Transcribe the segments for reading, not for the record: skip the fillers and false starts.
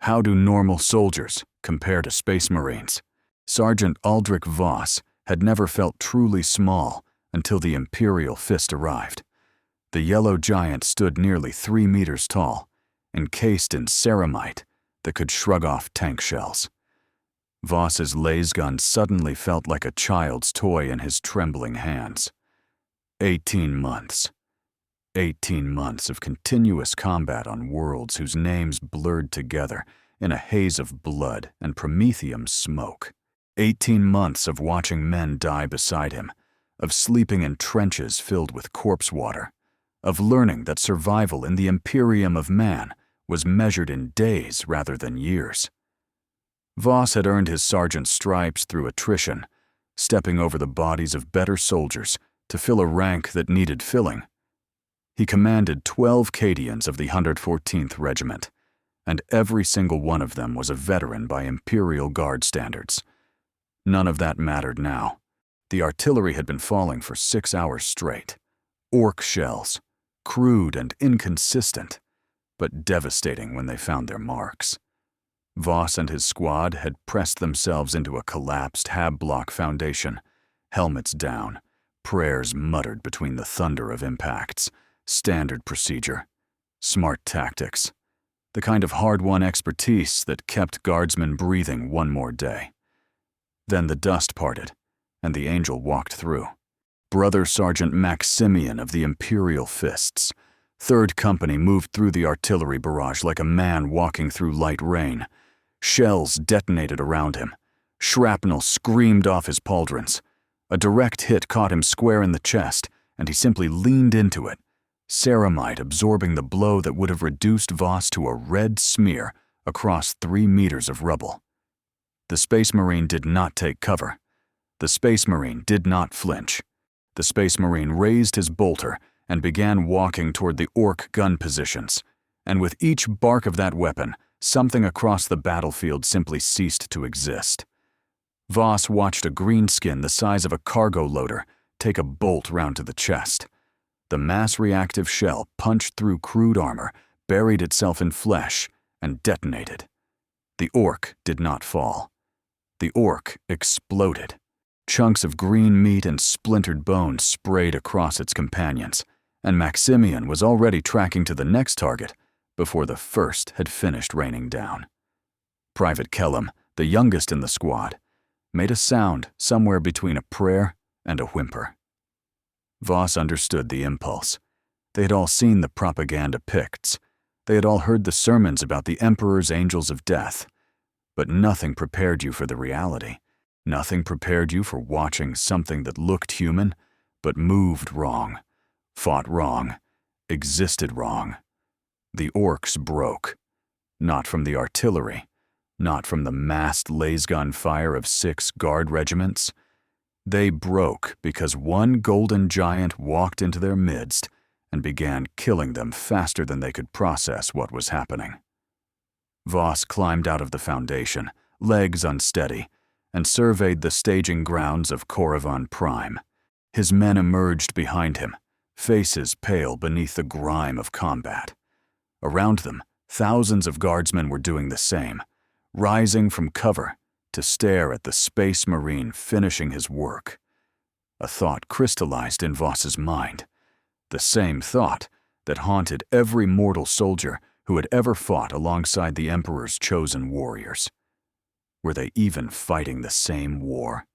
How do normal soldiers compare to Space Marines? Sergeant Aldric Voss had never felt truly small until the Imperial Fist arrived. The yellow giant stood nearly 3 meters tall, encased in ceramite that could shrug off tank shells. Voss's lasgun suddenly felt like a child's toy in his trembling hands. 18 months. 18 months of continuous combat on worlds whose names blurred together in a haze of blood and promethium smoke. 18 months of watching men die beside him, of sleeping in trenches filled with corpse water, of learning that survival in the Imperium of man was measured in days rather than years. Voss had earned his sergeant's stripes through attrition, stepping over the bodies of better soldiers to fill a rank that needed filling. He commanded 12 Cadians of the 114th Regiment, and every single one of them was a veteran by Imperial Guard standards. None of that mattered now. The artillery had been falling for 6 hours straight. Orc shells, crude and inconsistent, but devastating when they found their marks. Voss and his squad had pressed themselves into a collapsed hab-block foundation, helmets down, prayers muttered between the thunder of impacts. Standard procedure, smart tactics, the kind of hard-won expertise that kept guardsmen breathing one more day. Then the dust parted, and the angel walked through. Brother Sergeant Maximian of the Imperial Fists. 3rd Company moved through the artillery barrage like a man walking through light rain. Shells detonated around him. Shrapnel screamed off his pauldrons. A direct hit caught him square in the chest, and he simply leaned into it, ceramite absorbing the blow that would have reduced Voss to a red smear across 3 meters of rubble. The Space Marine did not take cover. The Space Marine did not flinch. The Space Marine raised his bolter and began walking toward the orc gun positions, and with each bark of that weapon, something across the battlefield simply ceased to exist. Voss watched a greenskin the size of a cargo loader take a bolt round to the chest. The mass-reactive shell punched through crude armor, buried itself in flesh, and detonated. The orc did not fall. The orc exploded. Chunks of green meat and splintered bone sprayed across its companions, and Maximian was already tracking to the next target before the first had finished raining down. Private Kellum, the youngest in the squad, made a sound somewhere between a prayer and a whimper. Voss understood the impulse. They had all seen the propaganda picts. They had all heard the sermons about the Emperor's angels of death. But nothing prepared you for the reality. Nothing prepared you for watching something that looked human, but moved wrong, fought wrong, existed wrong. The orcs broke. Not from the artillery, not from the massed lasgun fire of 6 guard regiments. They broke because one golden giant walked into their midst and began killing them faster than they could process what was happening. Voss climbed out of the foundation, legs unsteady, and surveyed the staging grounds of Korrivan Prime. His men emerged behind him, faces pale beneath the grime of combat. Around them, thousands of guardsmen were doing the same, rising from cover to stare at the Space Marine finishing his work. A thought crystallized in Voss's mind, the same thought that haunted every mortal soldier who had ever fought alongside the Emperor's chosen warriors. Were they even fighting the same war?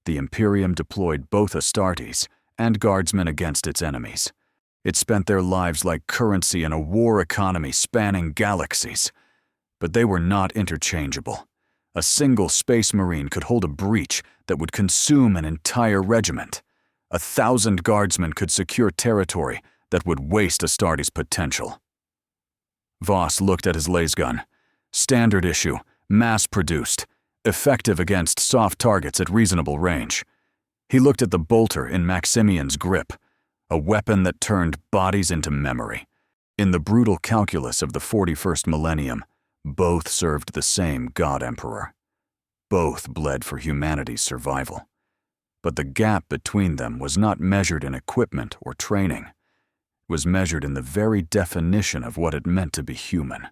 The Imperium deployed both Astartes and guardsmen against its enemies. It spent their lives like currency in a war economy spanning galaxies. But they were not interchangeable. A single Space Marine could hold a breach that would consume an entire regiment. 1,000 guardsmen could secure territory that would waste Astartes' potential. Voss looked at his lasgun. Standard issue, mass-produced, effective against soft targets at reasonable range. He looked at the bolter in Maximian's grip, a weapon that turned bodies into memory. In the brutal calculus of the 41st millennium, both served the same God Emperor. Both bled for humanity's survival. But the gap between them was not measured in equipment or training. It was measured in the very definition of what it meant to be human.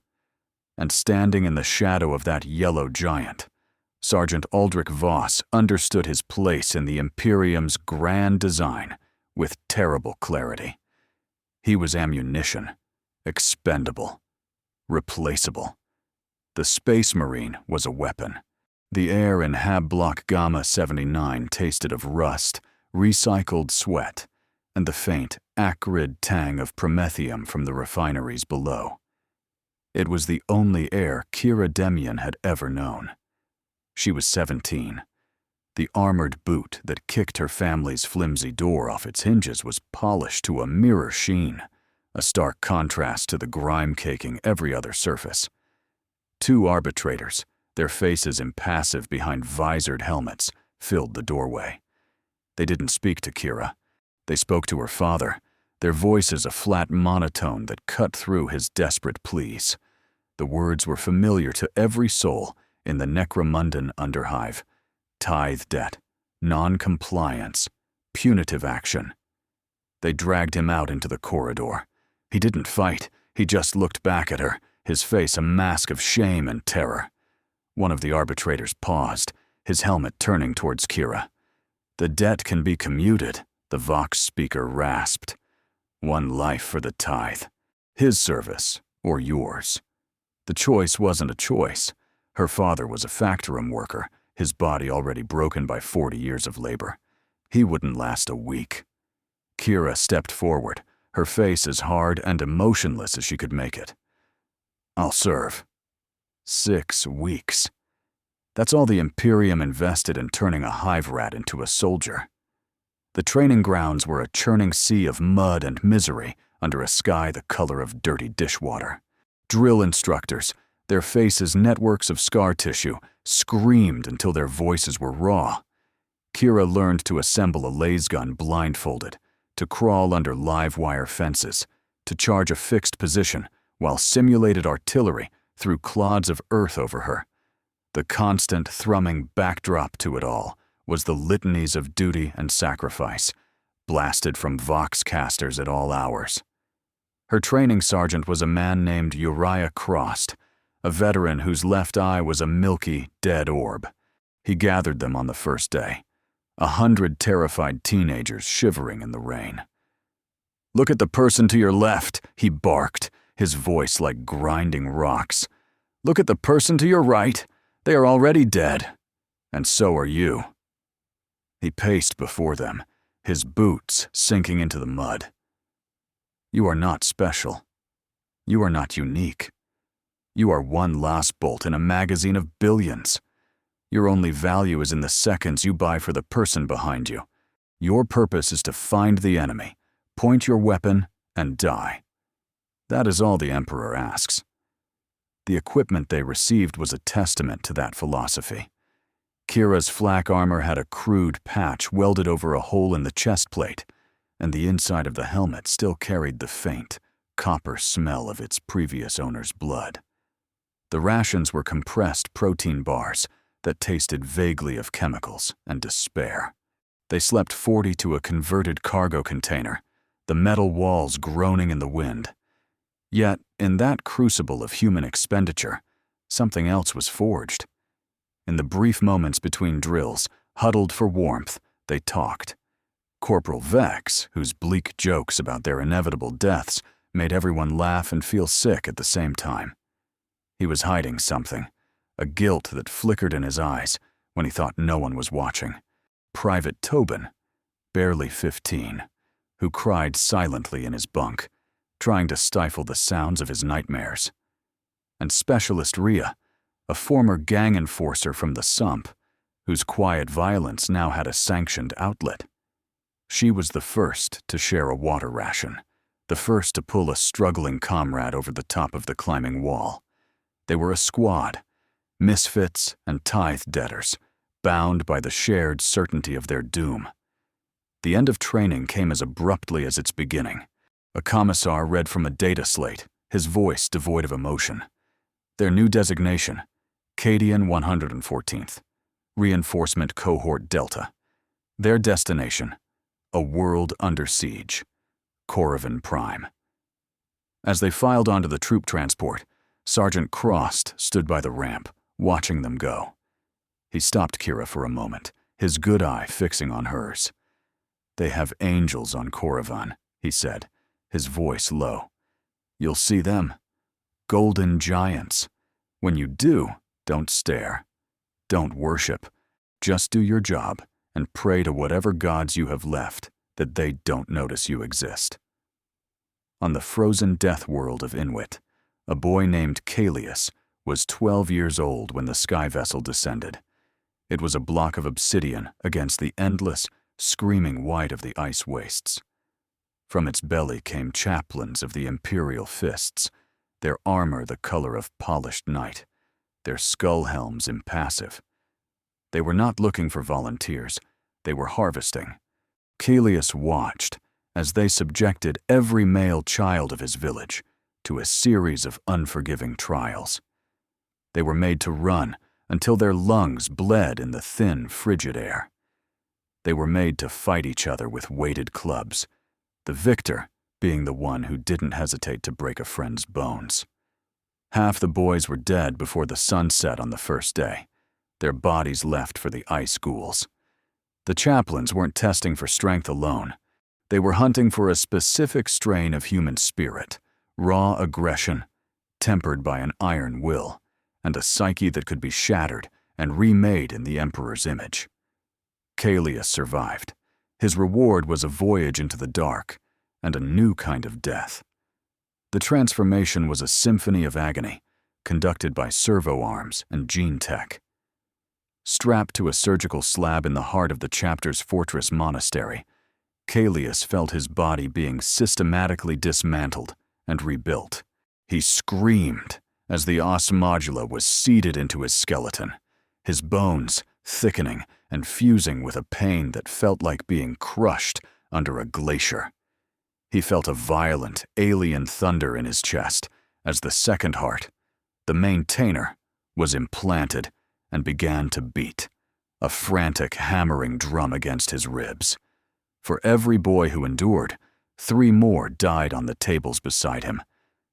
and standing in the shadow of that yellow giant, Sergeant Aldric Voss understood his place in the Imperium's grand design with terrible clarity. He was ammunition, expendable, replaceable. The Space Marine was a weapon. The air in Hab Block Gamma 79 tasted of rust, recycled sweat, and the faint, acrid tang of promethium from the refineries below. It was the only air Kira Demian had ever known. She was 17. The armored boot that kicked her family's flimsy door off its hinges was polished to a mirror sheen, a stark contrast to the grime caking every other surface. 2 arbitrators, their faces impassive behind visored helmets, filled the doorway. They didn't speak to Kira. They spoke to her father, their voices a flat monotone that cut through his desperate pleas. The words were familiar to every soul in the Necromundan underhive. Tithe debt, non-compliance, punitive action. They dragged him out into the corridor. He didn't fight, he just looked back at her, his face a mask of shame and terror. One of the arbitrators paused, his helmet turning towards Kira. "The debt can be commuted," the Vox speaker rasped. "One life for the tithe. His service, or yours." The choice wasn't a choice. Her father was a factorum worker, his body already broken by 40 years of labor. He wouldn't last a week. Kira stepped forward, her face as hard and emotionless as she could make it. "I'll serve." 6 weeks. That's all the Imperium invested in turning a hive rat into a soldier. The training grounds were a churning sea of mud and misery under a sky the color of dirty dishwater. Drill instructors, their faces networks of scar tissue, screamed until their voices were raw. Kira learned to assemble a lasgun blindfolded, to crawl under live wire fences, to charge a fixed position while simulated artillery threw clods of earth over her. The constant thrumming backdrop to it all was the litanies of duty and sacrifice, blasted from vox casters at all hours. Her training sergeant was a man named Uriah Crost, a veteran whose left eye was a milky, dead orb. He gathered them on the first day, 100 terrified teenagers shivering in the rain. "Look at the person to your left," he barked, his voice like grinding rocks. "Look at the person to your right. They are already dead. And so are you." He paced before them, his boots sinking into the mud. "You are not special. You are not unique. You are one last bolt in a magazine of billions. Your only value is in the seconds you buy for the person behind you. Your purpose is to find the enemy, point your weapon, and die. That is all the Emperor asks." The equipment they received was a testament to that philosophy. Kira's flak armor had a crude patch welded over a hole in the chest plate, and the inside of the helmet still carried the faint, copper smell of its previous owner's blood. The rations were compressed protein bars that tasted vaguely of chemicals and despair. They slept 40 to a converted cargo container, the metal walls groaning in the wind. Yet, in that crucible of human expenditure, something else was forged. In the brief moments between drills, huddled for warmth, they talked. Corporal Vex, whose bleak jokes about their inevitable deaths made everyone laugh and feel sick at the same time. He was hiding something, a guilt that flickered in his eyes when he thought no one was watching. Private Tobin, barely 15, who cried silently in his bunk, trying to stifle the sounds of his nightmares. And Specialist Rhea, a former gang enforcer from the Sump, whose quiet violence now had a sanctioned outlet. She was the first to share a water ration, the first to pull a struggling comrade over the top of the climbing wall. They were a squad, misfits and tithe debtors, bound by the shared certainty of their doom. The end of training came as abruptly as its beginning. A commissar read from a data slate, his voice devoid of emotion. Their new designation, Cadian 114th, Reinforcement Cohort Delta. Their destination, a world under siege, Korrivan Prime. As they filed onto the troop transport, Sergeant Crossed stood by the ramp, watching them go. He stopped Kira for a moment, his good eye fixing on hers. "They have angels on Korrivan," he said, his voice low. "You'll see them. Golden giants. When you do, don't stare. Don't worship. Just do your job and pray to whatever gods you have left that they don't notice you exist." On the frozen death world of Inuit, a boy named Kalius was 12 years old when the sky vessel descended. It was a block of obsidian against the endless, screaming white of the ice wastes. From its belly came chaplains of the Imperial Fists, their armor the color of polished night, their skull helms impassive. They were not looking for volunteers, they were harvesting. Kalius watched as they subjected every male child of his village to a series of unforgiving trials. They were made to run until their lungs bled in the thin, frigid air. They were made to fight each other with weighted clubs, the victor being the one who didn't hesitate to break a friend's bones. Half the boys were dead before the sun set on the first day, their bodies left for the ice ghouls. The chaplains weren't testing for strength alone. They were hunting for a specific strain of human spirit, raw aggression, tempered by an iron will, and a psyche that could be shattered and remade in the Emperor's image. Kalius survived. His reward was a voyage into the dark and a new kind of death. The transformation was a symphony of agony, conducted by servo arms and gene tech. Strapped to a surgical slab in the heart of the chapter's fortress monastery, Kalius felt his body being systematically dismantled and rebuilt. He screamed as the os modula was seeded into his skeleton, his bones thickening and fusing with a pain that felt like being crushed under a glacier. He felt a violent, alien thunder in his chest as the second heart, the maintainer, was implanted and began to beat, a frantic hammering drum against his ribs. For every boy who endured, 3 more died on the tables beside him,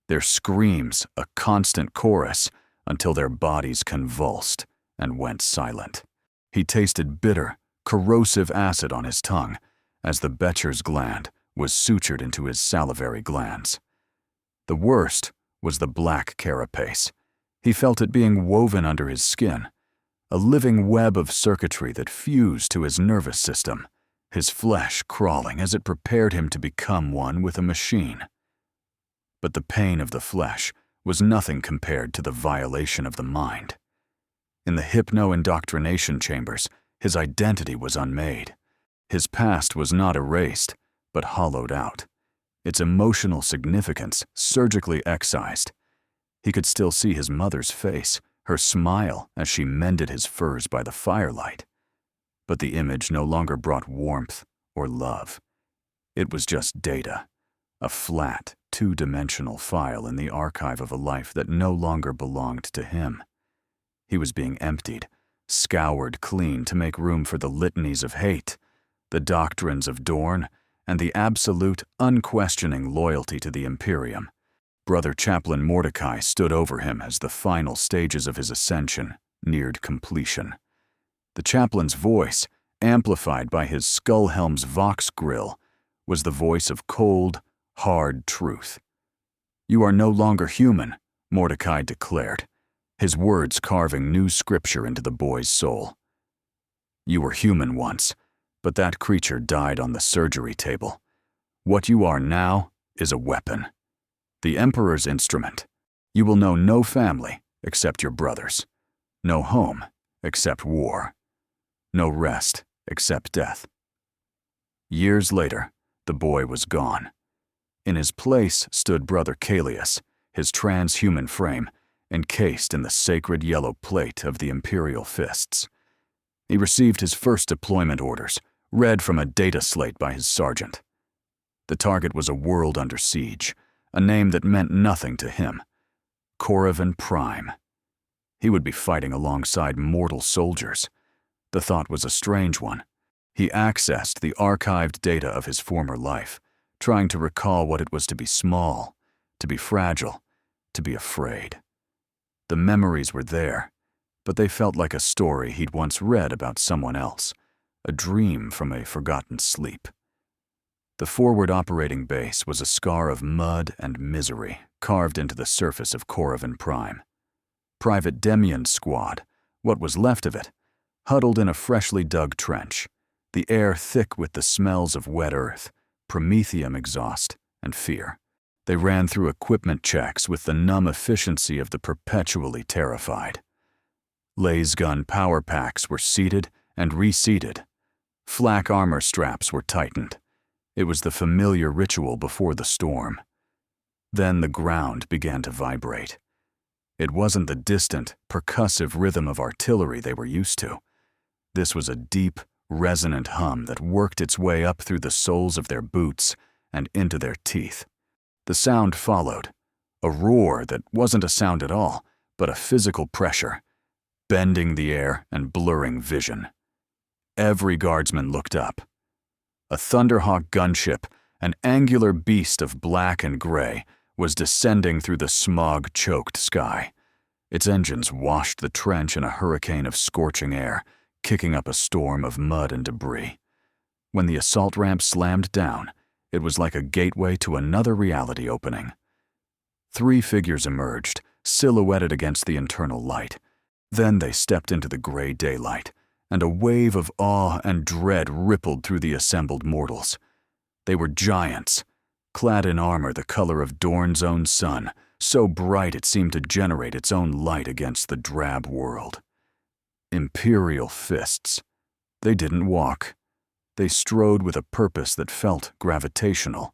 their screams a constant chorus until their bodies convulsed and went silent. He tasted bitter, corrosive acid on his tongue as the Becher's gland was sutured into his salivary glands. The worst was the black carapace. He felt it being woven under his skin, a living web of circuitry that fused to his nervous system, his flesh crawling as it prepared him to become one with a machine. But the pain of the flesh was nothing compared to the violation of the mind. In the hypno-indoctrination chambers, his identity was unmade. His past was not erased, but hollowed out, its emotional significance surgically excised. He could still see his mother's face, her smile as she mended his furs by the firelight. But the image no longer brought warmth or love. It was just data, a flat, 2-dimensional file in the archive of a life that no longer belonged to him. He was being emptied, scoured clean to make room for the litanies of hate, the doctrines of Dorn, and the absolute, unquestioning loyalty to the Imperium. Brother Chaplain Mordecai stood over him as the final stages of his ascension neared completion. The chaplain's voice, amplified by his skull helm's vox grill, was the voice of cold, hard truth. "You are no longer human," Mordecai declared, his words carving new scripture into the boy's soul. "You were human once, but that creature died on the surgery table. What you are now is a weapon. The Emperor's instrument. You will know no family except your brothers, no home except war, no rest except death." Years later, the boy was gone. In his place stood Brother Kalius, his transhuman frame encased in the sacred yellow plate of the Imperial Fists. He received his first deployment orders, read from a data slate by his sergeant. The target was a world under siege, a name that meant nothing to him. Korrivan Prime. He would be fighting alongside mortal soldiers. The thought was a strange one. He accessed the archived data of his former life, trying to recall what it was to be small, to be fragile, to be afraid. The memories were there, but they felt like a story he'd once read about someone else, a dream from a forgotten sleep. The forward operating base was a scar of mud and misery carved into the surface of Korrivan Prime. Private Demian's squad, what was left of it, huddled in a freshly dug trench, the air thick with the smells of wet earth, promethium exhaust, and fear. They ran through equipment checks with the numb efficiency of the perpetually terrified. Lasgun power packs were seated and reseated. Flak armor straps were tightened. It was the familiar ritual before the storm. Then the ground began to vibrate. It wasn't the distant, percussive rhythm of artillery they were used to. This was a deep, resonant hum that worked its way up through the soles of their boots and into their teeth. The sound followed, a roar that wasn't a sound at all, but a physical pressure, bending the air and blurring vision. Every guardsman looked up. A Thunderhawk gunship, an angular beast of black and gray, was descending through the smog-choked sky. Its engines washed the trench in a hurricane of scorching air, kicking up a storm of mud and debris. When the assault ramp slammed down, it was like a gateway to another reality opening. 3 figures emerged, silhouetted against the internal light. Then they stepped into the gray daylight, and a wave of awe and dread rippled through the assembled mortals. They were giants, clad in armor the color of Dorne's own sun, so bright it seemed to generate its own light against the drab world. Imperial Fists. They didn't walk. They strode with a purpose that felt gravitational,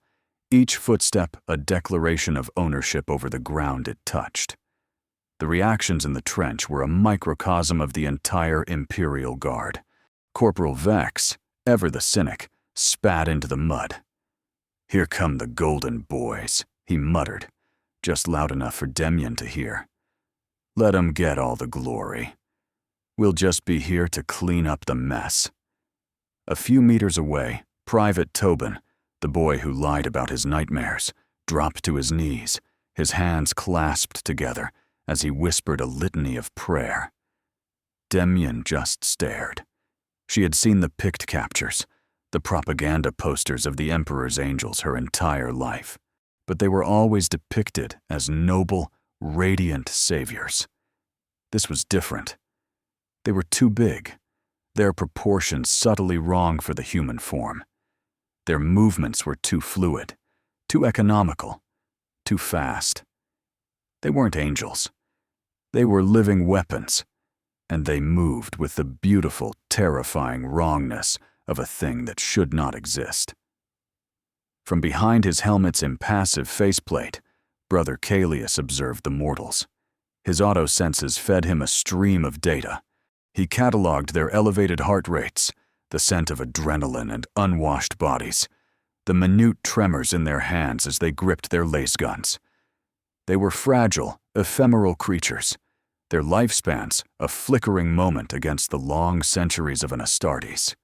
each footstep a declaration of ownership over the ground it touched. The reactions in the trench were a microcosm of the entire Imperial Guard. Corporal Vex, ever the cynic, spat into the mud. "Here come the golden boys," he muttered, just loud enough for Demian to hear. "Let 'em get all the glory. We'll just be here to clean up the mess." A few meters away, Private Tobin, the boy who lied about his nightmares, dropped to his knees, his hands clasped together, as he whispered a litany of prayer. Demian just stared. She had seen the Pict captures, the propaganda posters of the Emperor's angels her entire life, but they were always depicted as noble, radiant saviors. This was different. They were too big, their proportions subtly wrong for the human form. Their movements were too fluid, too economical, too fast. They weren't angels. They were living weapons, and they moved with the beautiful, terrifying wrongness of a thing that should not exist. From behind his helmet's impassive faceplate, Brother Calius observed the mortals. His auto senses fed him a stream of data. He cataloged their elevated heart rates, the scent of adrenaline and unwashed bodies, the minute tremors in their hands as they gripped their lasguns. They were fragile, ephemeral creatures, their lifespans a flickering moment against the long centuries of an Astartes.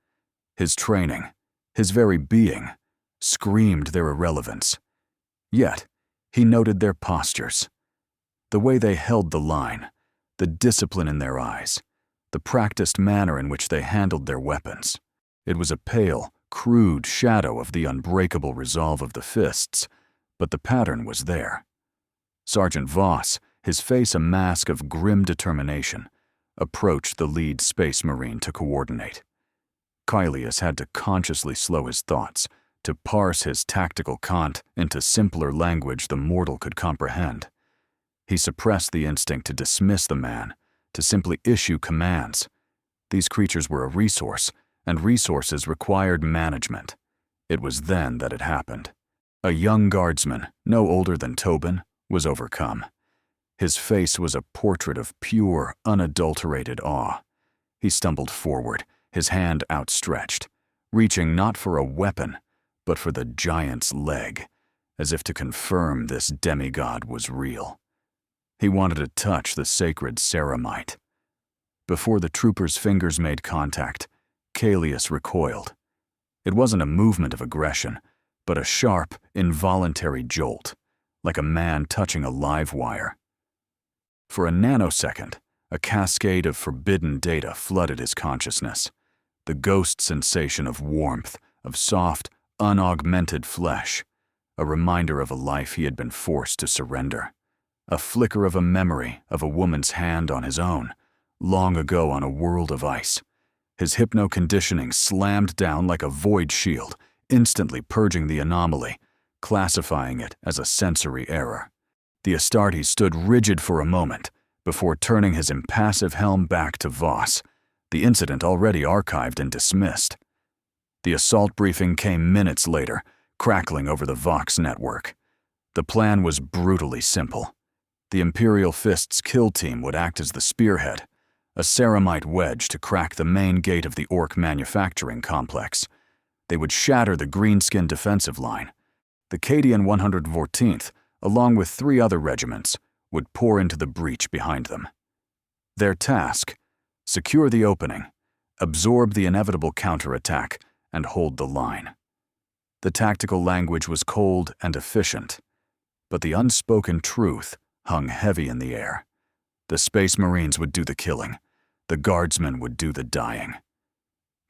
His training, his very being, screamed their irrelevance. Yet, he noted their postures, the way they held the line, the discipline in their eyes, the practiced manner in which they handled their weapons. It was a pale, crude shadow of the unbreakable resolve of the Fists, but the pattern was there. Sergeant Voss, his face a mask of grim determination, approached the lead space marine to coordinate. Calius had to consciously slow his thoughts, to parse his tactical cant into simpler language the mortal could comprehend. He suppressed the instinct to dismiss the man, to simply issue commands. These creatures were a resource, and resources required management. It was then that it happened. A young guardsman, no older than Tobin, was overcome. His face was a portrait of pure, unadulterated awe. He stumbled forward, his hand outstretched, reaching not for a weapon, but for the giant's leg, as if to confirm this demigod was real. He wanted to touch the sacred ceramite. Before the trooper's fingers made contact, Calius recoiled. It wasn't a movement of aggression, but a sharp, involuntary jolt, like a man touching a live wire. For a nanosecond, a cascade of forbidden data flooded his consciousness. The ghost sensation of warmth, of soft, unaugmented flesh, a reminder of a life he had been forced to surrender. A flicker of a memory of a woman's hand on his own, long ago on a world of ice. His hypno-conditioning slammed down like a void shield, instantly purging the anomaly, classifying it as a sensory error. The Astartes stood rigid for a moment before turning his impassive helm back to Voss, the incident already archived and dismissed. The assault briefing came minutes later, crackling over the Vox network. The plan was brutally simple. The Imperial Fist's kill team would act as the spearhead, a ceramite wedge to crack the main gate of the Orc manufacturing complex. They would shatter the greenskin defensive line. The Cadian 114th, along with 3 other regiments, would pour into the breach behind them. Their task: secure the opening, absorb the inevitable counterattack, and hold the line. The tactical language was cold and efficient, but the unspoken truth hung heavy in the air. The Space Marines would do the killing. The Guardsmen would do the dying.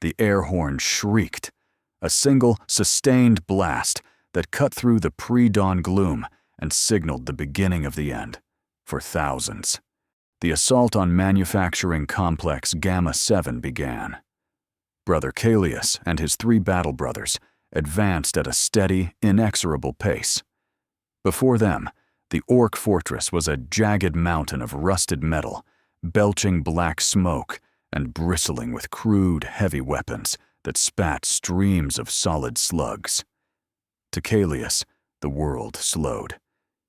The air horn shrieked, a single, sustained blast that cut through the pre-dawn gloom and signaled the beginning of the end, for thousands. The assault on Manufacturing Complex Gamma 7 began. Brother Callius and his 3 battle brothers advanced at a steady, inexorable pace. Before them, the Orc fortress was a jagged mountain of rusted metal, belching black smoke and bristling with crude, heavy weapons that spat streams of solid slugs. To Callius, the world slowed.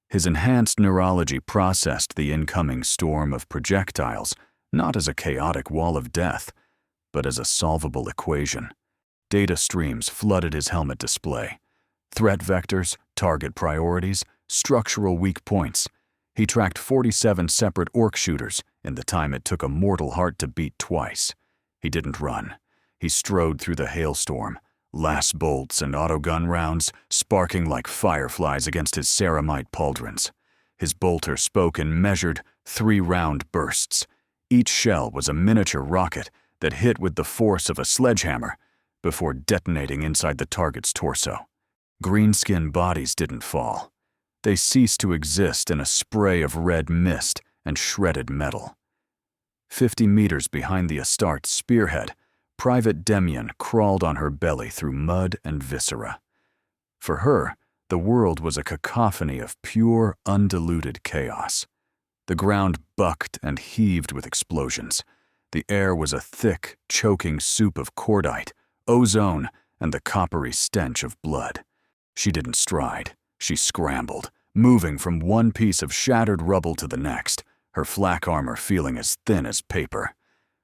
His enhanced neurology processed the incoming storm of projectiles not as a chaotic wall of death, but as a solvable equation. Data streams flooded his helmet display. Threat vectors, target priorities, structural weak points. He tracked 47 separate Orc shooters in the time it took a mortal heart to beat twice. He didn't run. He strode through the hailstorm, last bolts and autogun rounds sparking like fireflies against his ceramite pauldrons. His bolter spoke in measured, 3-round bursts. Each shell was a miniature rocket that hit with the force of a sledgehammer before detonating inside the target's torso. Greenskin bodies didn't fall. They ceased to exist in a spray of red mist and shredded metal. 50 meters behind the Astartes spearhead, Private Demian crawled on her belly through mud and viscera. For her, the world was a cacophony of pure, undiluted chaos. The ground bucked and heaved with explosions. The air was a thick, choking soup of cordite, ozone, and the coppery stench of blood. She didn't stride. She scrambled, moving from one piece of shattered rubble to the next, her flak armor feeling as thin as paper.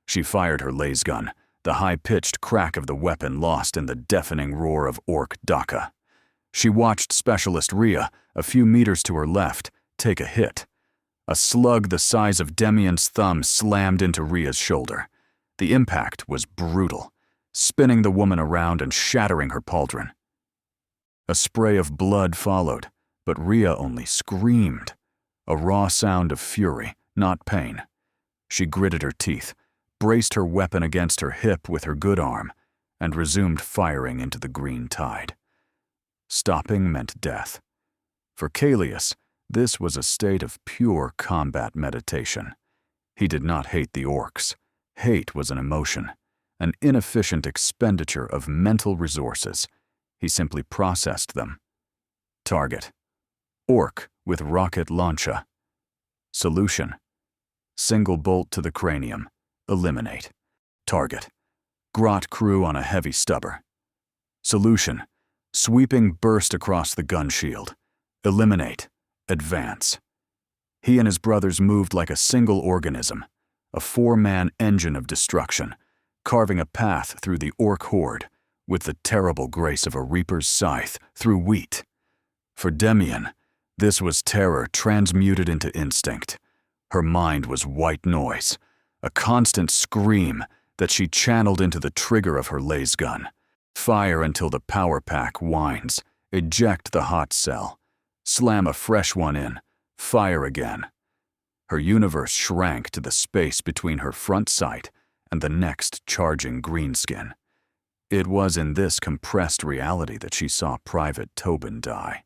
She fired her lasgun, the high-pitched crack of the weapon lost in the deafening roar of Orc Daka. She watched Specialist Rhea, a few meters to her left, take a hit. A slug the size of Demian's thumb slammed into Rhea's shoulder. The impact was brutal, spinning the woman around and shattering her pauldron. A spray of blood followed, but Rhea only screamed, a raw sound of fury, not pain. She gritted her teeth, braced her weapon against her hip with her good arm, and resumed firing into the green tide. Stopping meant death. For Callius, this was a state of pure combat meditation. He did not hate the Orcs. Hate was an emotion, an inefficient expenditure of mental resources. He simply processed them. Target: Orc with rocket launcher. Solution: single bolt to the cranium. Eliminate. Target: Grot crew on a heavy stubber. Solution: sweeping burst across the gun shield. Eliminate. Advance. He and his brothers moved like a single organism, a 4-man engine of destruction, carving a path through the Orc horde with the terrible grace of a reaper's scythe through wheat. For Demian, this was terror transmuted into instinct. Her mind was white noise, a constant scream that she channeled into the trigger of her lasgun. Fire until the power pack whines, eject the hot cell, slam a fresh one in, fire again. Her universe shrank to the space between her front sight and the next charging greenskin. It was in this compressed reality that she saw Private Tobin die.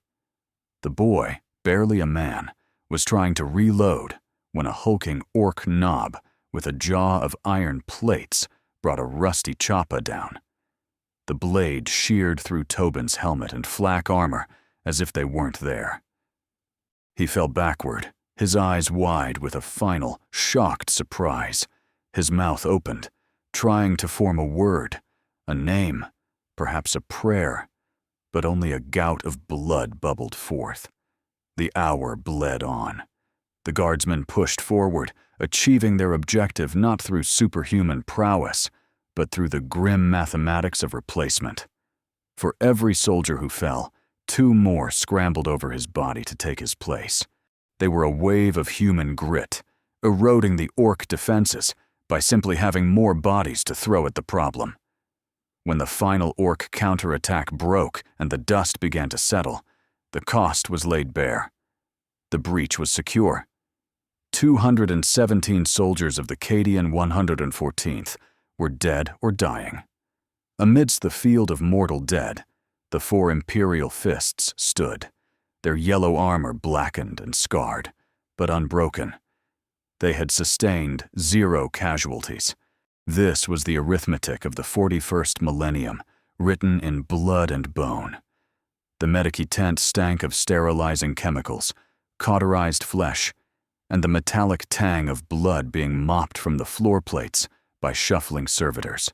The boy, barely a man, was trying to reload when a hulking orc knob with a jaw of iron plates brought a rusty choppa down. The blade sheared through Tobin's helmet and flak armor as if they weren't there. He fell backward, his eyes wide with a final, shocked surprise. His mouth opened, trying to form a word, a name, perhaps a prayer, but only a gout of blood bubbled forth. The hour bled on. The guardsmen pushed forward, achieving their objective not through superhuman prowess, but through the grim mathematics of replacement. For every soldier who fell, 2 more scrambled over his body to take his place. They were a wave of human grit, eroding the orc defenses by simply having more bodies to throw at the problem. When the final orc counterattack broke and the dust began to settle, the cost was laid bare. The breach was secure. 217 soldiers of the Cadian 114th were dead or dying. Amidst the field of mortal dead, the 4 Imperial Fists stood, their yellow armor blackened and scarred, but unbroken. They had sustained 0 casualties. This was the arithmetic of the 41st millennium, written in blood and bone. The medici tent stank of sterilizing chemicals, cauterized flesh, and the metallic tang of blood being mopped from the floor plates by shuffling servitors.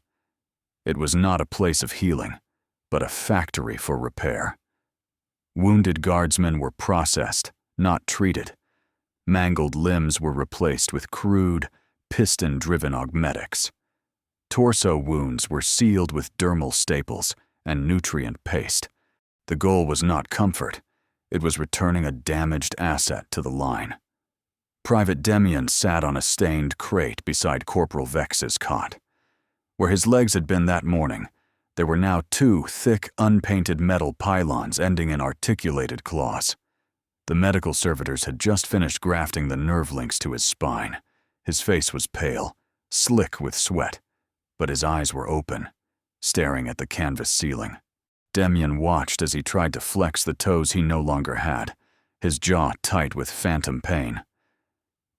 It was not a place of healing, but a factory for repair. Wounded guardsmen were processed, not treated. Mangled limbs were replaced with crude, piston-driven augmetics. Torso wounds were sealed with dermal staples and nutrient paste. The goal was not comfort. It was returning a damaged asset to the line. Private Demian sat on a stained crate beside Corporal Vex's cot. Where his legs had been that morning, there were now 2 thick, unpainted metal pylons ending in articulated claws. The medical servitors had just finished grafting the nerve links to his spine. His face was pale, slick with sweat, but his eyes were open, staring at the canvas ceiling. Demian watched as he tried to flex the toes he no longer had, his jaw tight with phantom pain.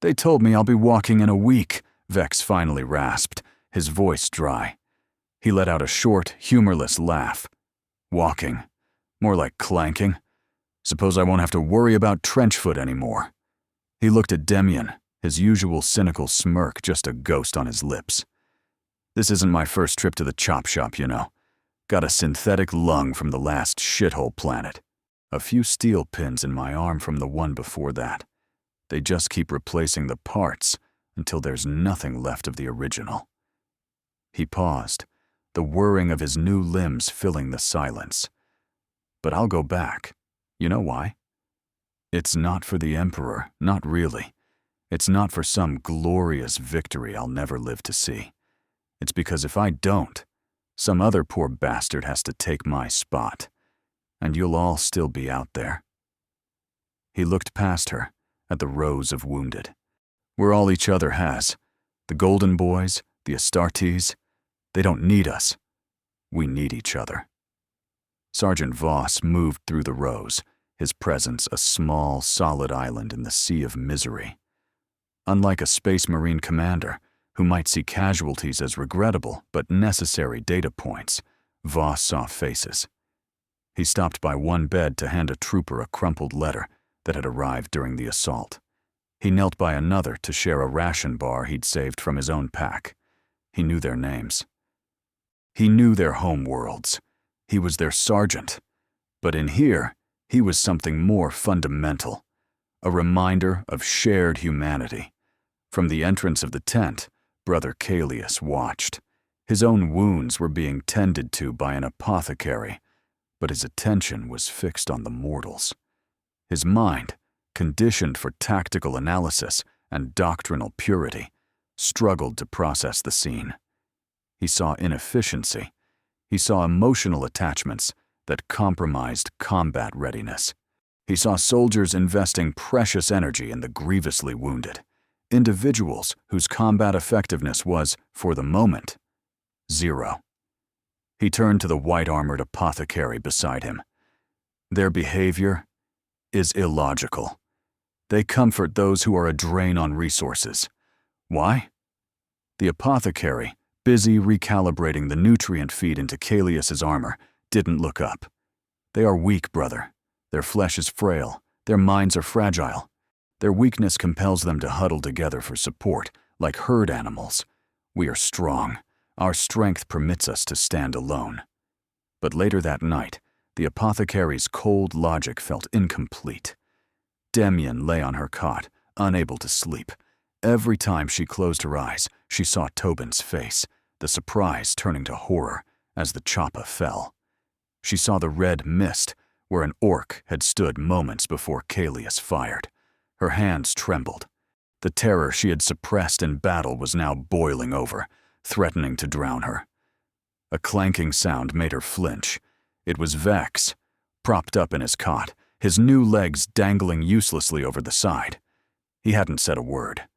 "They told me I'll be walking in a week," Vex finally rasped, his voice dry. He let out a short, humorless laugh. "Walking? More like clanking. Suppose I won't have to worry about trenchfoot anymore." He looked at Demian, his usual cynical smirk just a ghost on his lips. "This isn't my first trip to the chop shop, you know. Got a synthetic lung from the last shithole planet. A few steel pins in my arm from the one before that. They just keep replacing the parts until there's nothing left of the original." He paused, the whirring of his new limbs filling the silence. "But I'll go back. You know why? It's not for the Emperor, not really. It's not for some glorious victory I'll never live to see. It's because if I don't, some other poor bastard has to take my spot, and you'll all still be out there." He looked past her, at the rows of wounded. "We're all each other has. The Golden Boys, the Astartes, they don't need us. We need each other." Sergeant Voss moved through the rows, his presence a small, solid island in the sea of misery. Unlike a Space Marine commander, who might see casualties as regrettable but necessary data points, Voss saw faces. He stopped by one bed to hand a trooper a crumpled letter that had arrived during the assault. He knelt by another to share a ration bar he'd saved from his own pack. He knew their names. He knew their home worlds. He was their sergeant. But in here, he was something more fundamental, a reminder of shared humanity. From the entrance of the tent, Brother Caelius watched. His own wounds were being tended to by an apothecary, but his attention was fixed on the mortals. His mind, conditioned for tactical analysis and doctrinal purity, struggled to process the scene. He saw inefficiency. He saw emotional attachments that compromised combat readiness. He saw soldiers investing precious energy in the grievously wounded, individuals whose combat effectiveness was, for the moment, 0. He turned to the white-armored apothecary beside him. Their behavior is illogical. They comfort those who are a drain on resources. Why? The apothecary, busy recalibrating the nutrient feed into Callius's armor, didn't look up. They are weak, brother. Their flesh is frail. Their minds are fragile. Their weakness compels them to huddle together for support, like herd animals. We are strong. Our strength permits us to stand alone. But later that night, the apothecary's cold logic felt incomplete. Demian lay on her cot, unable to sleep. Every time she closed her eyes, she saw Tobin's face, the surprise turning to horror as the choppa fell. She saw the red mist where an orc had stood moments before Callius fired. Her hands trembled. The terror she had suppressed in battle was now boiling over, threatening to drown her. A clanking sound made her flinch. It was Vex, propped up in his cot, his new legs dangling uselessly over the side. He hadn't said a word.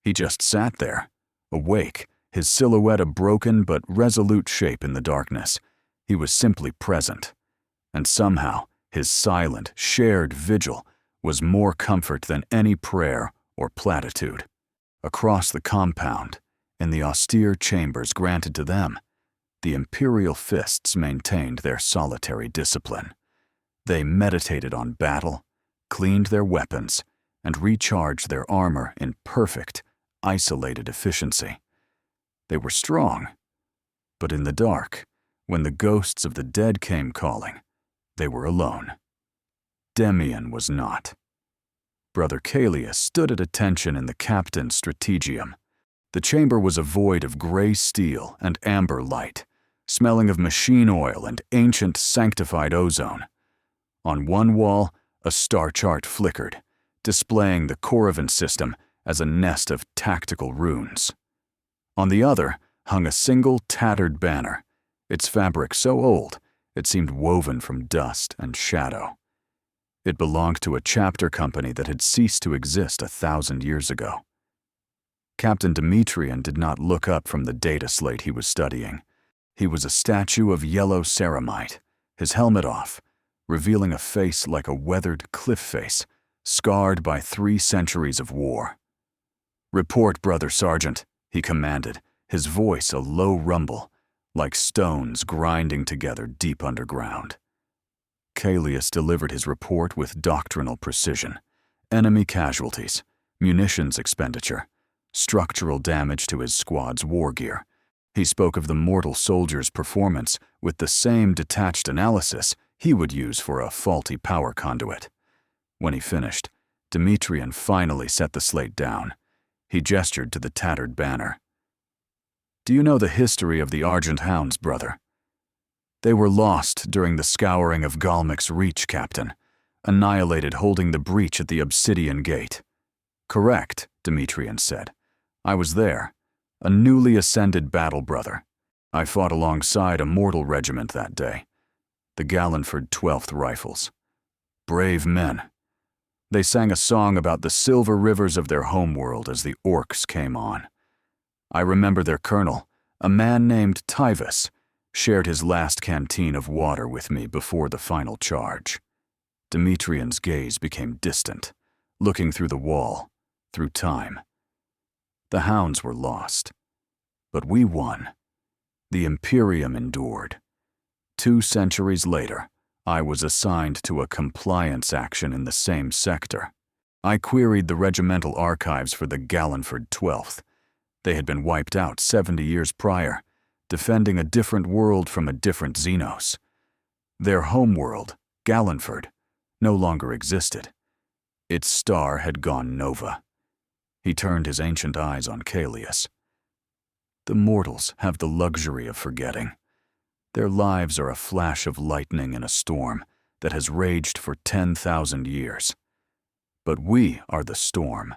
He just sat there, awake, his silhouette a broken but resolute shape in the darkness. He was simply present. And somehow, his silent, shared vigil was more comfort than any prayer or platitude. Across the compound, in the austere chambers granted to them, the Imperial Fists maintained their solitary discipline. They meditated on battle, cleaned their weapons, and recharged their armor in perfect, isolated efficiency. They were strong, but in the dark, when the ghosts of the dead came calling, they were alone. Demian was not. Brother Callius stood at attention in the captain's strategium. The chamber was a void of gray steel and amber light, smelling of machine oil and ancient sanctified ozone. On one wall, a star chart flickered, displaying the Korrivan system as a nest of tactical runes. On the other hung a single tattered banner, its fabric so old it seemed woven from dust and shadow. It belonged to a chapter company that had ceased to exist 1,000 years ago. Captain Demetrian did not look up from the data slate he was studying. He was a statue of yellow ceramite, his helmet off, revealing a face like a weathered cliff face, scarred by 3 centuries of war. "Report, Brother Sergeant," he commanded, his voice a low rumble, like stones grinding together deep underground. Callius delivered his report with doctrinal precision. Enemy casualties, munitions expenditure, structural damage to his squad's war gear. He spoke of the mortal soldier's performance with the same detached analysis he would use for a faulty power conduit. When he finished, Demetrian finally set the slate down. He gestured to the tattered banner. "Do you know the history of the Argent Hounds, brother?" "They were lost during the scouring of Galmic's Reach, Captain, annihilated holding the breach at the Obsidian Gate." "Correct," Demetrian said. "I was there, a newly ascended battle brother. I fought alongside a mortal regiment that day, the Gallenford 12th Rifles. Brave men. They sang a song about the silver rivers of their homeworld as the orcs came on. I remember their colonel, a man named Tyvus, shared his last canteen of water with me before the final charge." Demetrian's gaze became distant, looking through the wall, through time. The hounds were lost, but we won. The Imperium endured. 2 centuries later, I was assigned to a compliance action in the same sector. I queried the regimental archives for the Gallenford 12th. They had been wiped out 70 years prior, defending a different world from a different Xenos. Their homeworld, Gallenford, no longer existed. Its star had gone nova. He turned his ancient eyes on Callius. "The mortals have the luxury of forgetting. Their lives are a flash of lightning in a storm that has raged for 10,000 years. But we are the storm.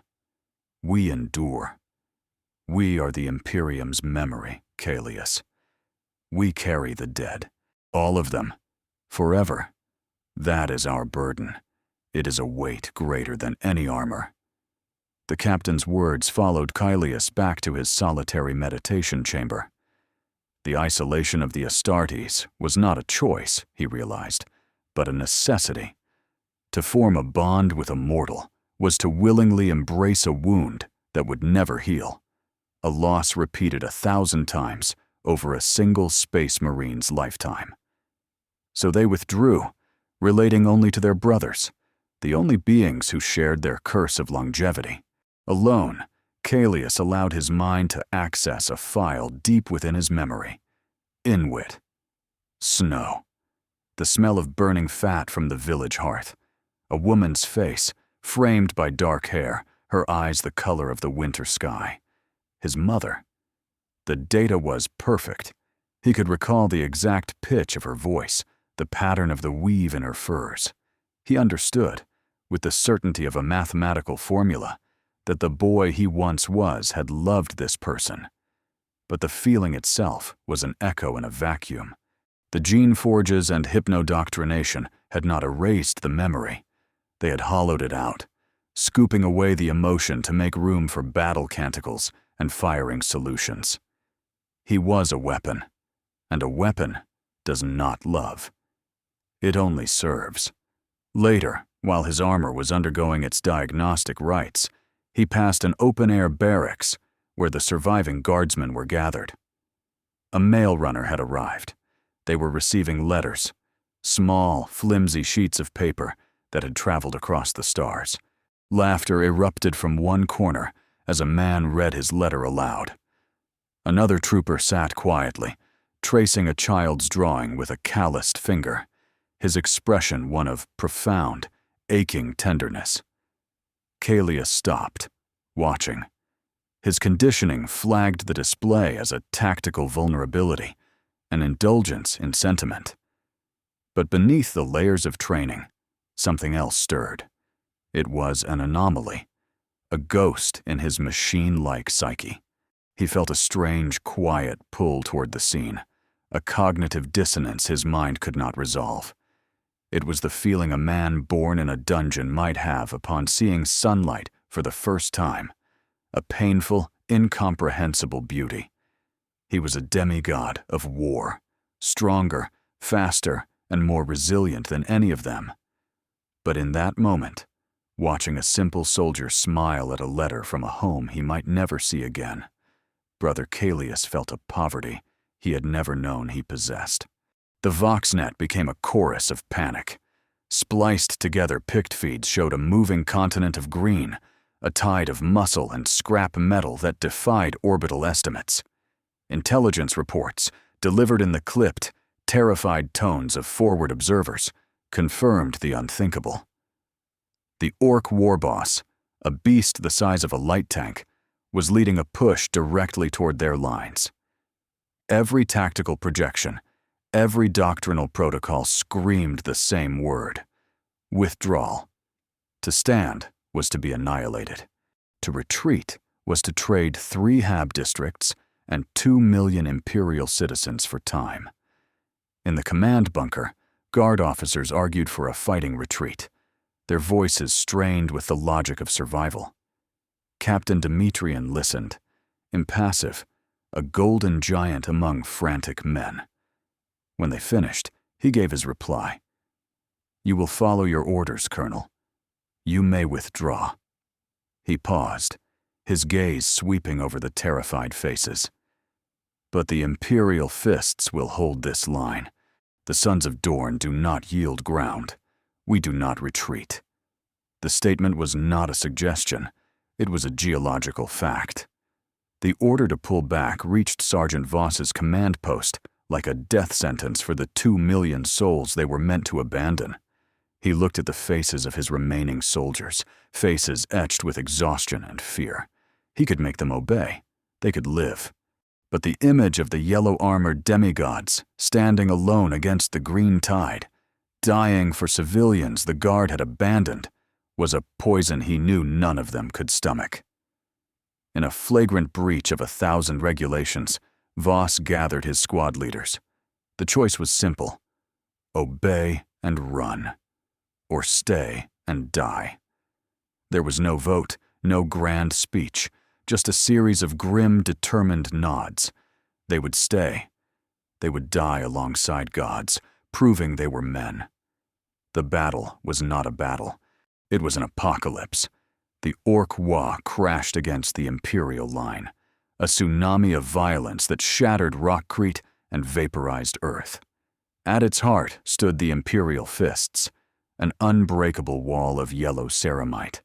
We endure. We are the Imperium's memory, Callius. We carry the dead, all of them, forever. That is our burden. It is a weight greater than any armor." The captain's words followed Caelius back to his solitary meditation chamber. The isolation of the Astartes was not a choice, he realized, but a necessity. To form a bond with a mortal was to willingly embrace a wound that would never heal, a loss repeated 1,000 times over a single space marine's lifetime. So they withdrew, relating only to their brothers, the only beings who shared their curse of longevity. Alone, Caelius allowed his mind to access a file deep within his memory. Inwit. Snow. The smell of burning fat from the village hearth. A woman's face, framed by dark hair, her eyes the color of the winter sky. His mother. The data was perfect. He could recall the exact pitch of her voice, the pattern of the weave in her furs. He understood, with the certainty of a mathematical formula, that the boy he once was had loved this person. But the feeling itself was an echo in a vacuum. The gene forges and hypnodoctrination had not erased the memory. They had hollowed it out, scooping away the emotion to make room for battle canticles and firing solutions. He was a weapon, and a weapon does not love. It only serves. Later, while his armor was undergoing its diagnostic rites, he passed an open-air barracks where the surviving guardsmen were gathered. A mail runner had arrived. They were receiving letters, small, flimsy sheets of paper that had traveled across the stars. Laughter erupted from one corner as a man read his letter aloud. Another trooper sat quietly, tracing a child's drawing with a calloused finger, his expression one of profound, aching tenderness. Caelius stopped, watching. His conditioning flagged the display as a tactical vulnerability, an indulgence in sentiment. But beneath the layers of training, something else stirred. It was an anomaly, a ghost in his machine-like psyche. He felt a strange, quiet pull toward the scene, a cognitive dissonance his mind could not resolve. It was the feeling a man born in a dungeon might have upon seeing sunlight for the first time, a painful, incomprehensible beauty. He was a demigod of war, stronger, faster, and more resilient than any of them. But in that moment, watching a simple soldier smile at a letter from a home he might never see again, Brother Caelius felt a poverty he had never known he possessed. The Voxnet became a chorus of panic. Spliced together pict feeds showed a moving continent of green, a tide of muscle and scrap metal that defied orbital estimates. Intelligence reports, delivered in the clipped, terrified tones of forward observers, confirmed the unthinkable. The Orc war boss, a beast the size of a light tank, was leading a push directly toward their lines. Every tactical projection, every doctrinal protocol screamed the same word: withdrawal. To stand was to be annihilated. To retreat was to trade 3 Hab districts and 2 million Imperial citizens for time. In the command bunker, guard officers argued for a fighting retreat, their voices strained with the logic of survival. Captain Demetrian listened, impassive, a golden giant among frantic men. When they finished, he gave his reply. "You will follow your orders, Colonel. You may withdraw." He paused, his gaze sweeping over the terrified faces. "But the Imperial Fists will hold this line. The Sons of Dorn do not yield ground. We do not retreat." The statement was not a suggestion. It was a geological fact. The order to pull back reached Sergeant Voss's command post like a death sentence for the 2 million souls they were meant to abandon. He looked at the faces of his remaining soldiers, faces etched with exhaustion and fear. He could make them obey. They could live. But the image of the yellow-armored demigods, standing alone against the green tide, dying for civilians the Guard had abandoned, was a poison he knew none of them could stomach. In a flagrant breach of 1,000 regulations, Voss gathered his squad leaders. The choice was simple: obey and run, or stay and die. There was no vote, No grand speech, just a series of grim, determined nods. They would stay. They would die alongside gods, proving they were men. The battle was not a battle. It was an apocalypse. The Orc Wa crashed against the Imperial line, a tsunami of violence that shattered Rockcrete and vaporized Earth. At its heart stood the Imperial Fists, an unbreakable wall of yellow ceramite.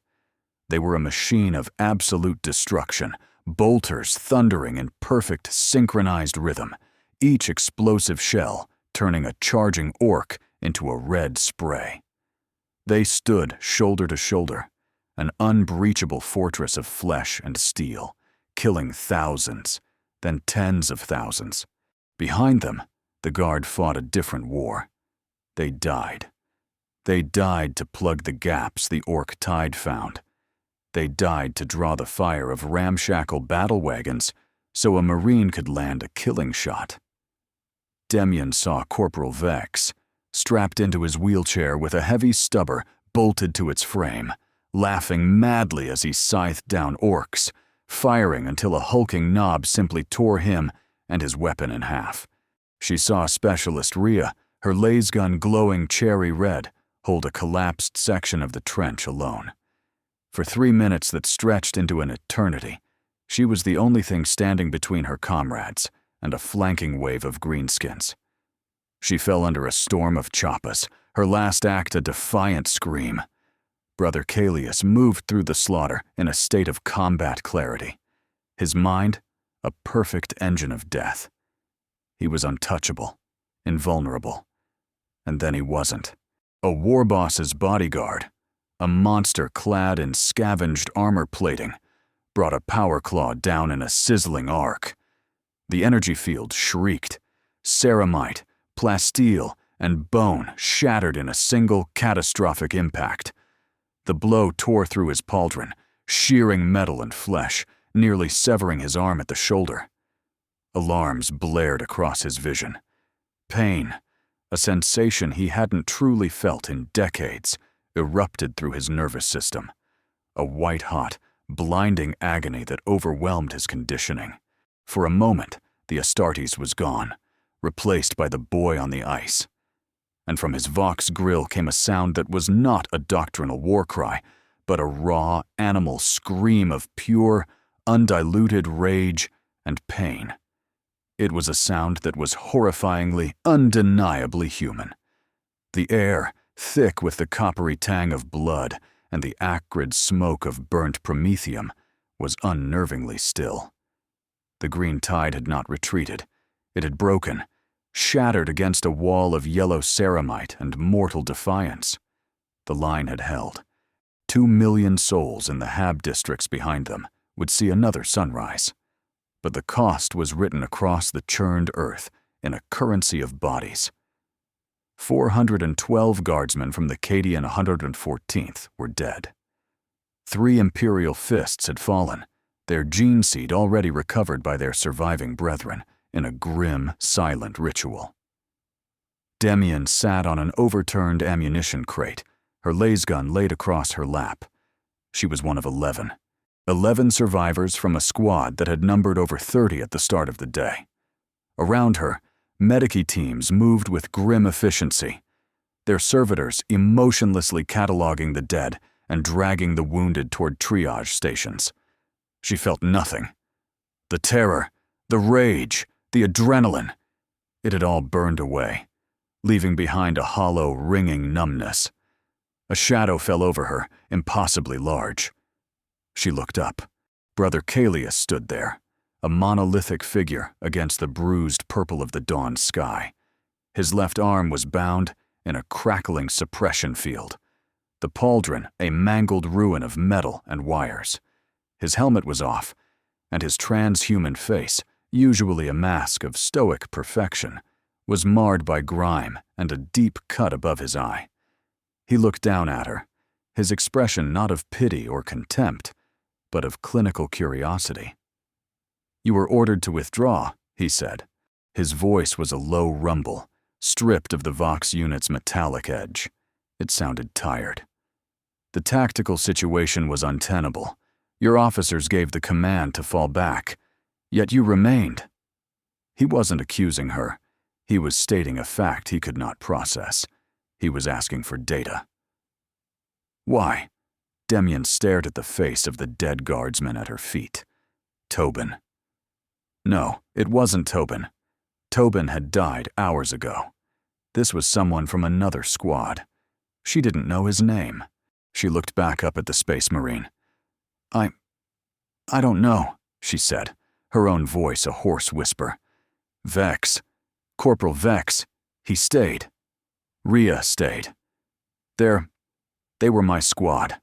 They were a machine of absolute destruction, bolters thundering in perfect synchronized rhythm, each explosive shell turning a charging orc into a red spray. They stood shoulder to shoulder, an unbreachable fortress of flesh and steel, killing thousands, then tens of thousands. Behind them, the Guard fought a different war. They died. They died to plug the gaps the orc tide found. They died to draw the fire of ramshackle battle wagons so a Marine could land a killing shot. Demian saw Corporal Vex, strapped into his wheelchair with a heavy stubber bolted to its frame, laughing madly as he scythed down orcs, firing until a hulking knob simply tore him and his weapon in half. She saw Specialist Rhea, her lasgun glowing cherry red, hold a collapsed section of the trench alone. For 3 minutes that stretched into an eternity, she was the only thing standing between her comrades and a flanking wave of greenskins. She fell under a storm of choppas, her last act a defiant scream. Brother Caelius moved through the slaughter in a state of combat clarity. His mind, a perfect engine of death. He was untouchable, invulnerable. And then he wasn't. A war boss's bodyguard, a monster clad in scavenged armor plating, brought a power claw down in a sizzling arc. The energy field shrieked. Ceramite, plasteel, and bone shattered in a single catastrophic impact. The blow tore through his pauldron, shearing metal and flesh, nearly severing his arm at the shoulder. Alarms blared across his vision. Pain, a sensation he hadn't truly felt in decades, erupted through his nervous system. A white-hot, blinding agony that overwhelmed his conditioning. For a moment, the Astartes was gone, replaced by the boy on the ice. And from his Vox grill came a sound that was not a doctrinal war cry, but a raw, animal scream of pure, undiluted rage and pain. It was a sound that was horrifyingly, undeniably human. The air, thick with the coppery tang of blood and the acrid smoke of burnt promethium, was unnervingly still. The green tide had not retreated. It had broken, shattered against a wall of yellow ceramite and mortal defiance. The line had held. 2 million souls in the Hab districts behind them would see another sunrise. But the cost was written across the churned earth in a currency of bodies. 412 guardsmen from the Cadian 114th were dead. 3 Imperial Fists had fallen, their gene seed already recovered by their surviving brethren in a grim, silent ritual. Demian sat on an overturned ammunition crate, her lasgun laid across her lap. She was one of 11. 11 survivors from a squad that had numbered over 30 at the start of the day. Around her, medici teams moved with grim efficiency, their servitors emotionlessly cataloging the dead and dragging the wounded toward triage stations. She felt nothing. The terror, the rage, the adrenaline, it had all burned away, leaving behind a hollow, ringing numbness. A shadow fell over her, impossibly large. She looked up. Brother Caelius stood there, a monolithic figure against the bruised purple of the dawn sky. His left arm was bound in a crackling suppression field, the pauldron a mangled ruin of metal and wires. His helmet was off, and his transhuman face, usually a mask of stoic perfection, was marred by grime and a deep cut above his eye. He looked down at her, his expression not of pity or contempt, but of clinical curiosity. "You were ordered to withdraw," he said. His voice was a low rumble, stripped of the Vox unit's metallic edge. It sounded tired. The tactical situation was untenable. Your officers gave the command to fall back, yet you remained." He wasn't accusing her. He was stating a fact he could not process. He was asking for data. "Why?" Demian stared at the face of the dead guardsman at her feet. Tobin. No, it wasn't Tobin. Tobin had died hours ago. This was someone from another squad. She didn't know his name. She looked back up at the Space Marine. I don't know," she said, her own voice a hoarse whisper. "Vex. Corporal Vex. He stayed. Rhea stayed. They were my squad.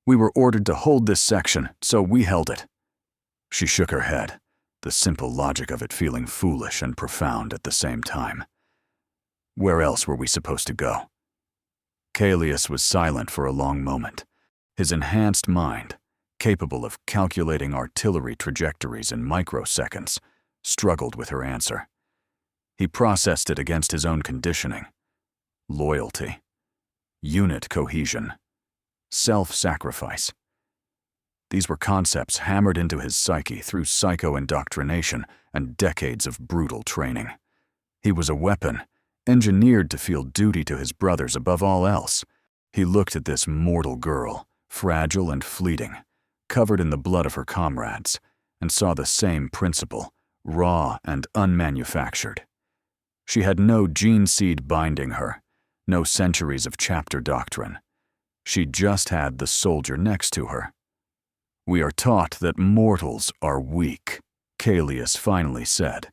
We were ordered to hold this section, so we held it." She shook her head, the simple logic of it feeling foolish and profound at the same time. "Where else were we supposed to go?" Callius was silent for a long moment. His enhanced mind, capable of calculating artillery trajectories in microseconds, struggled with her answer. He processed it against his own conditioning. Loyalty. Unit cohesion. Self-sacrifice. These were concepts hammered into his psyche through psycho-indoctrination and decades of brutal training. He was a weapon, engineered to feel duty to his brothers above all else. He looked at this mortal girl, fragile and fleeting, covered in the blood of her comrades, and saw the same principle, raw and unmanufactured. She had no gene seed binding her, no centuries of chapter doctrine. She just had the soldier next to her. "We are taught that mortals are weak," Callius finally said,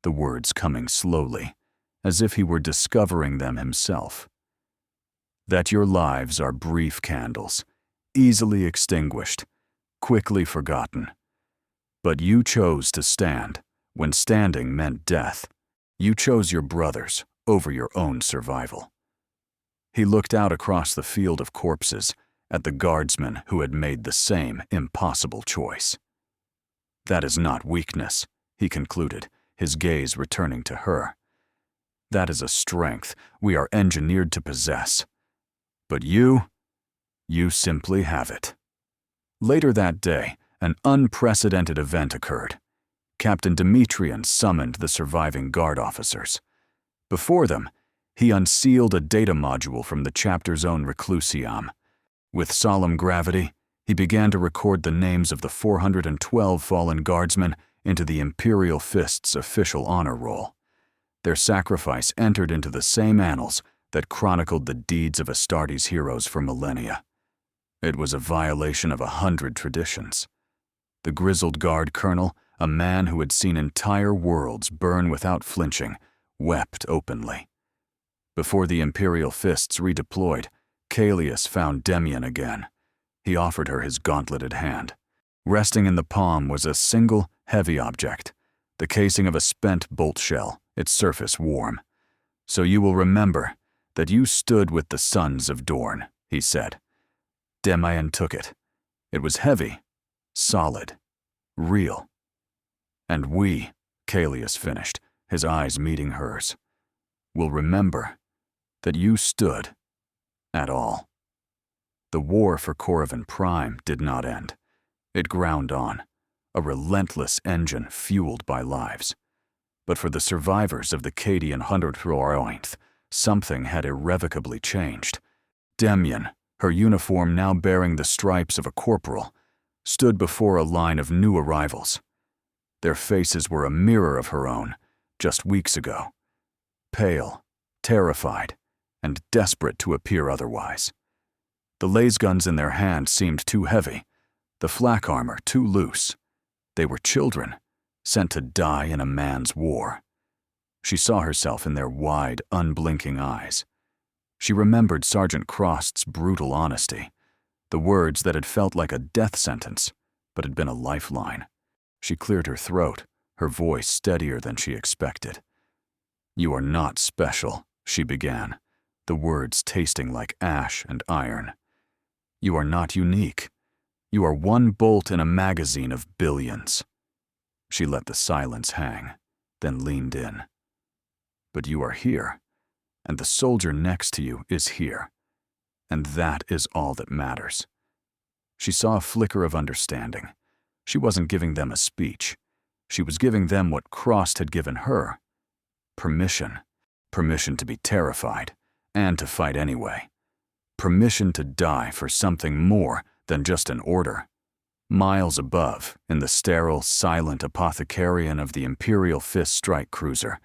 the words coming slowly, as if he were discovering them himself. "That your lives are brief candles, easily extinguished, quickly forgotten. But you chose to stand, when standing meant death. You chose your brothers over your own survival." He looked out across the field of corpses at the guardsmen who had made the same impossible choice. "That is not weakness," he concluded, his gaze returning to her. "That is a strength we are engineered to possess. But you simply have it." Later that day, an unprecedented event occurred. Captain Demetrian summoned the surviving guard officers. Before them, he unsealed a data module from the chapter's own reclusium. With solemn gravity, he began to record the names of the 412 fallen guardsmen into the Imperial Fist's official honor roll. Their sacrifice entered into the same annals that chronicled the deeds of Astartes' heroes for millennia. It was a violation of 100 traditions. The grizzled guard colonel, a man who had seen entire worlds burn without flinching, wept openly. Before the Imperial Fists redeployed, Callius found Demian again. He offered her his gauntleted hand. Resting in the palm was a single, heavy object, the casing of a spent bolt shell, its surface warm. "So you will remember that you stood with the sons of Dorn," he said. Demian took it. It was heavy, solid, real. "And we," Callius finished, his eyes meeting hers, "will remember that you stood at all." The war for Korrivan Prime did not end. It ground on, a relentless engine fueled by lives. But for the survivors of the Cadian 100th, something had irrevocably changed. Demian, her uniform now bearing the stripes of a corporal, stood before a line of new arrivals. Their faces were a mirror of her own, just weeks ago. Pale, terrified, and desperate to appear otherwise. The lasguns in their hands seemed too heavy, the flak armor too loose. They were children, sent to die in a man's war. She saw herself in their wide, unblinking eyes. She remembered Sergeant Crost's brutal honesty, the words that had felt like a death sentence, but had been a lifeline. She cleared her throat, her voice steadier than she expected. "You are not special," she began, the words tasting like ash and iron. "You are not unique. You are one bolt in a magazine of billions." She let the silence hang, then leaned in. "But you are here, and the soldier next to you is here, and that is all that matters." she saw a flicker of understanding. She wasn't giving them a speech. She was giving them what Crost had given her. Permission. Permission to be terrified, and to fight anyway. Permission to die for something more than just an order. Miles above, in the sterile, silent apothecarian of the Imperial Fist strike cruiser,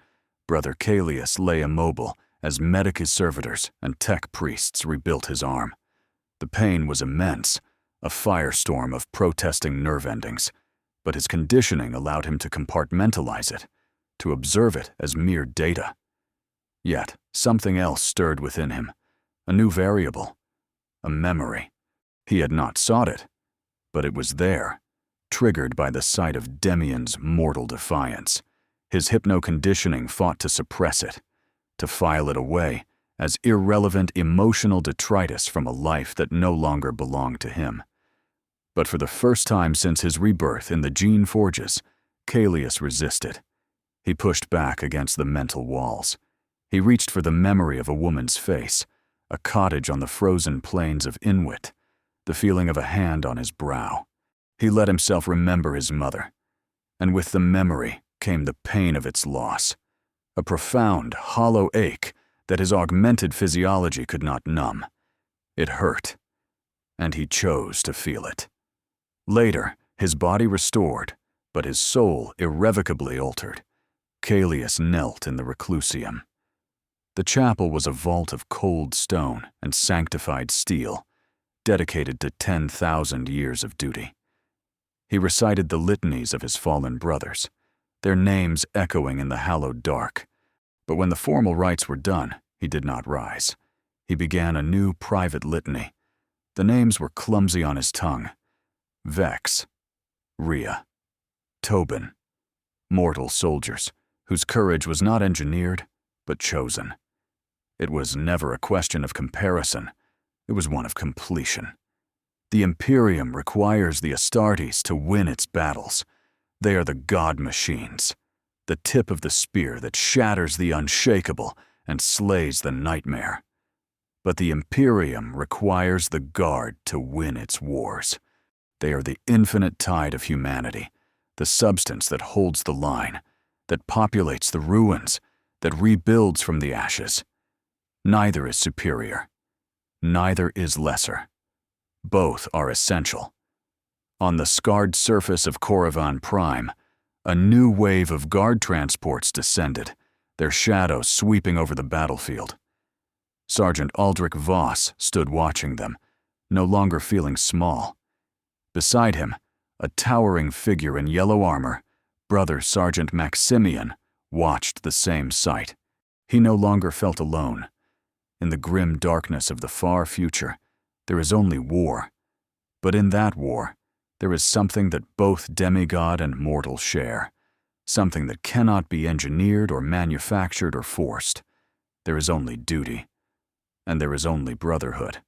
Brother Calius lay immobile as medicis servitors and tech priests rebuilt his arm. The pain was immense, a firestorm of protesting nerve endings, but his conditioning allowed him to compartmentalize it, to observe it as mere data. Yet, something else stirred within him, a new variable, a memory. He had not sought it, but it was there, triggered by the sight of Demian's mortal defiance. His hypno-conditioning fought to suppress it, to file it away as irrelevant emotional detritus from a life that no longer belonged to him. But for the first time since his rebirth in the gene forges, Calius resisted. He pushed back against the mental walls. He reached for the memory of a woman's face, a cottage on the frozen plains of Inwit, the feeling of a hand on his brow. He let himself remember his mother, and with the memory came the pain of its loss, a profound, hollow ache that his augmented physiology could not numb. It hurt, and he chose to feel it. Later, his body restored, but his soul irrevocably altered. Calius knelt in the reclusium. The chapel was a vault of cold stone and sanctified steel, dedicated to 10,000 years of duty. He recited the litanies of his fallen brothers, their names echoing in the hallowed dark. But when the formal rites were done, he did not rise. He began a new private litany. The names were clumsy on his tongue. Vex, Rhea, Tobin, mortal soldiers, whose courage was not engineered, but chosen. It was never a question of comparison. It was one of completion. The Imperium requires the Astartes to win its battles. They are the god machines, the tip of the spear that shatters the unshakable and slays the nightmare. But the Imperium requires the Guard to win its wars. They are the infinite tide of humanity, the substance that holds the line, that populates the ruins, that rebuilds from the ashes. Neither is superior. Neither is lesser. Both are essential. On the scarred surface of Korrivan Prime, a new wave of guard transports descended, their shadows sweeping over the battlefield. Sergeant Aldric Voss stood watching them, no longer feeling small. Beside him, a towering figure in yellow armor, Brother Sergeant Maximian, watched the same sight. He no longer felt alone. In the grim darkness of the far future, there is only war. But in that war, there is something that both demigod and mortal share, something that cannot be engineered or manufactured or forced. There is only duty, and there is only brotherhood.